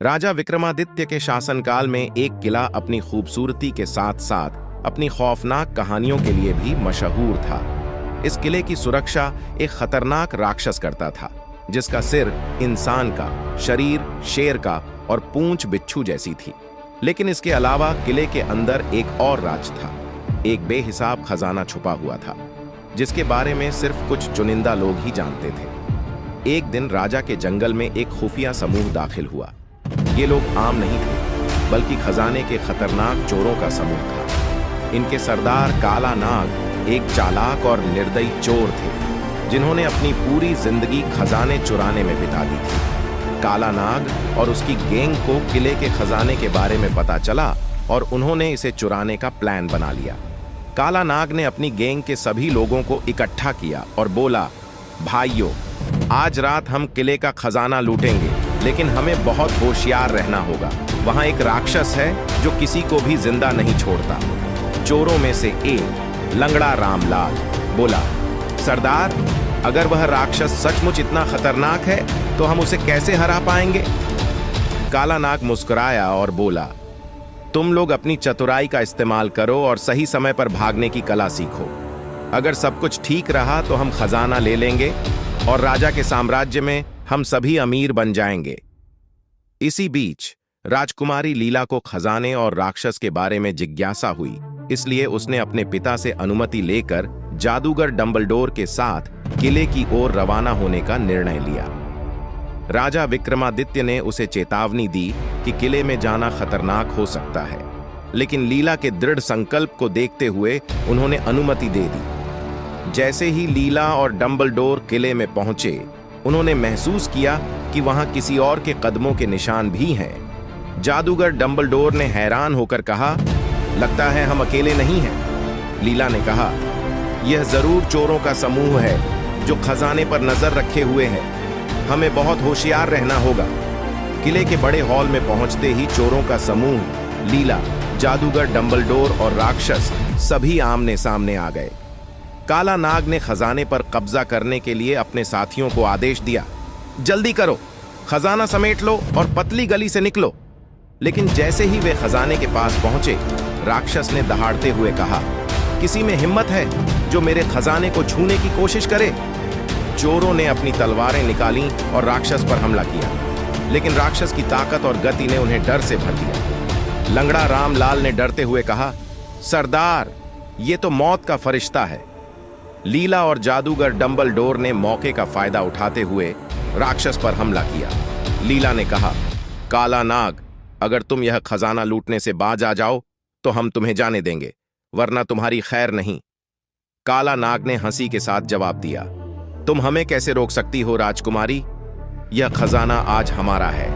राजा विक्रमादित्य के शासनकाल में एक किला अपनी खूबसूरती के साथ साथ अपनी खौफनाक कहानियों के लिए भी मशहूर था। इस किले की सुरक्षा एक खतरनाक राक्षस करता था, जिसका सिर इंसान का, शरीर शेर का और पूंछ बिच्छू जैसी थी। लेकिन इसके अलावा किले के अंदर एक और राज था। एक बेहिसाब खजाना छुपा हुआ था, जिसके बारे में सिर्फ कुछ चुनिंदा लोग ही जानते थे। एक दिन राजा के जंगल में एक खुफिया समूह दाखिल हुआ। ये लोग आम नहीं थे, बल्कि खजाने के खतरनाक चोरों का समूह था। इनके सरदार काला नाग एक चालाक और निर्दयी चोर थे, जिन्होंने अपनी पूरी जिंदगी खजाने चुराने में बिता दी थी। काला नाग और उसकी गैंग को किले के खजाने के बारे में पता चला और उन्होंने इसे चुराने का प्लान बना लिया। काला नाग ने अपनी गैंग के सभी लोगों को इकट्ठा किया और बोला, भाइयों, आज रात हम किले का खजाना लूटेंगे, लेकिन हमें बहुत होशियार रहना होगा। वहां एक राक्षस है जो किसी को भी जिंदा नहीं छोड़ता। चोरों में से एक लंगड़ा रामलाल बोला, सरदार, अगर वह राक्षस सचमुच इतना खतरनाक है तो हम उसे कैसे हरा पाएंगे? काला नाग मुस्कुराया और बोला, तुम लोग अपनी चतुराई का इस्तेमाल करो और सही समय पर भागने की कला सीखो। अगर सब कुछ ठीक रहा तो हम खजाना ले लेंगे और राजा के साम्राज्य में हम सभी अमीर बन जाएंगे। इसी बीच राजकुमारी लीला को खजाने और राक्षस के बारे में जिज्ञासा हुई, इसलिए उसने अपने पिता से अनुमति लेकर जादूगर डंबलडोर के साथ किले की ओर रवाना होने का निर्णय लिया। राजा विक्रमादित्य ने उसे चेतावनी दी कि किले में जाना खतरनाक हो सकता है, लेकिन लीला के दृढ़ संकल्प को देखते हुए उन्होंने अनुमति दे दी। जैसे ही लीला और डंबलडोर किले में पहुंचे, उन्होंने महसूस किया कि वहां किसी और के कदमों के निशान भी हैं। जादूगर डंबलडोर ने हैरान होकर कहा, लगता है हम अकेले नहीं हैं। लीला ने कहा, यह जरूर चोरों का समूह है जो खजाने पर नजर रखे हुए है। हमें बहुत होशियार रहना होगा। किले के बड़े हॉल में पहुंचते ही चोरों का समूह, लीला, जादूगर डंबलडोर और राक्षस सभी आमने सामने आ गए। काला नाग ने खजाने पर कब्जा करने के लिए अपने साथियों को आदेश दिया, जल्दी करो, खजाना समेट लो और पतली गली से निकलो। लेकिन जैसे ही वे खजाने के पास पहुंचे, राक्षस ने दहाड़ते हुए कहा, किसी में हिम्मत है जो मेरे खजाने को छूने की कोशिश करे? चोरों ने अपनी तलवारें निकाली और राक्षस पर हमला किया, लेकिन राक्षस की ताकत और गति ने उन्हें डर से भर दिया। लंगड़ा रामलाल ने डरते हुए कहा, सरदार, ये तो मौत का फरिश्ता है। लीला और जादूगर डंबलडोर ने मौके का फायदा उठाते हुए राक्षस पर हमला किया। लीला ने कहा, काला नाग, अगर तुम यह खजाना लूटने से बाज आ जाओ तो हम तुम्हें जाने देंगे, वरना तुम्हारी खैर नहीं। काला नाग ने हंसी के साथ जवाब दिया, तुम हमें कैसे रोक सकती हो राजकुमारी? यह खजाना आज हमारा है।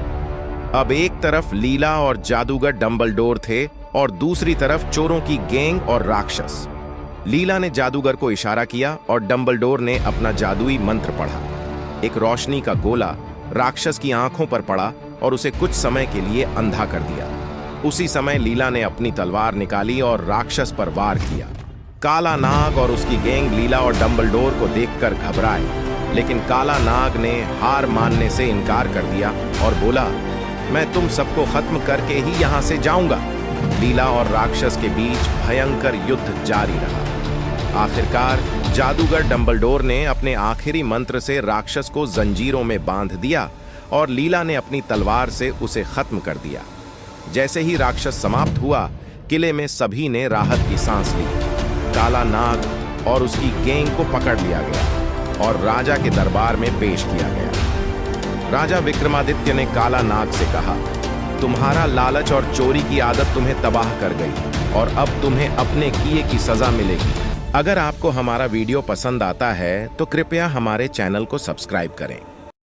अब एक तरफ लीला और जादूगर डंबलडोर थे और दूसरी तरफ चोरों की गैंग और राक्षस। लीला ने जादूगर को इशारा किया और डंबलडोर ने अपना जादुई मंत्र पढ़ा। एक रोशनी का गोला राक्षस की आंखों पर पड़ा और उसे कुछ समय के लिए अंधा कर दिया। उसी समय लीला ने अपनी तलवार निकाली और राक्षस पर वार किया। काला नाग और उसकी गैंग लीला और डंबलडोर को देखकर घबराए, लेकिन काला नाग ने हार मानने से इनकार कर दिया और बोला, मैं तुम सबको खत्म करके ही यहां से जाऊंगा। लीला और राक्षस के बीच भयंकर युद्ध जारी रहा। आखिरकार जादूगर डंबलडोर ने अपने आखिरी मंत्र से राक्षस को जंजीरों में बांध दिया और लीला ने अपनी तलवार से उसे खत्म कर दिया। जैसे ही राक्षस समाप्त हुआ, किले में सभी ने राहत की सांस ली। काला नाग और उसकी गैंग को पकड़ लिया गया और राजा के दरबार में पेश किया गया। राजा विक्रमादित्य ने काला नाग से कहा, तुम्हारा लालच और चोरी की आदत तुम्हें तबाह कर गई और अब तुम्हें अपने किए की सजा मिलेगी। अगर आपको हमारा वीडियो पसंद आता है तो कृपया हमारे चैनल को सब्सक्राइब करें।